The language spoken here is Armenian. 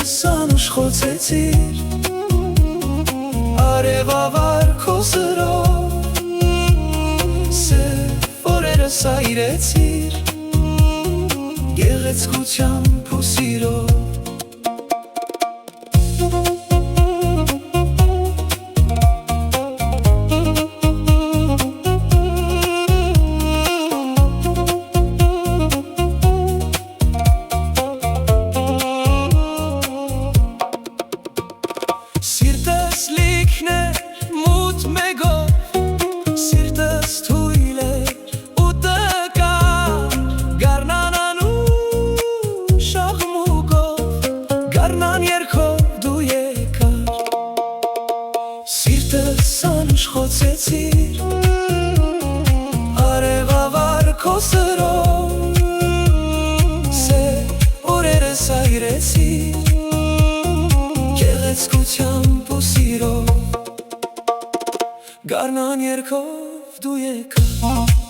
անուշ խոցեցիր Արևավար քո սրով Սև օրերս այրեցիր Գեղեցկությամբ ու սիրով Սիրտս լիքներ մութ մեգով Սիրտս թույլ էր ու տկար Գարնան անուշ աղմուկով Գարնան երգով դու եկար Սիրտս անուշ խոցեցիր Արևավար քո սրով Սև օրերս այրեցիր Գեղեցկությամբ ու սիրով Գարնան երգով դու եկար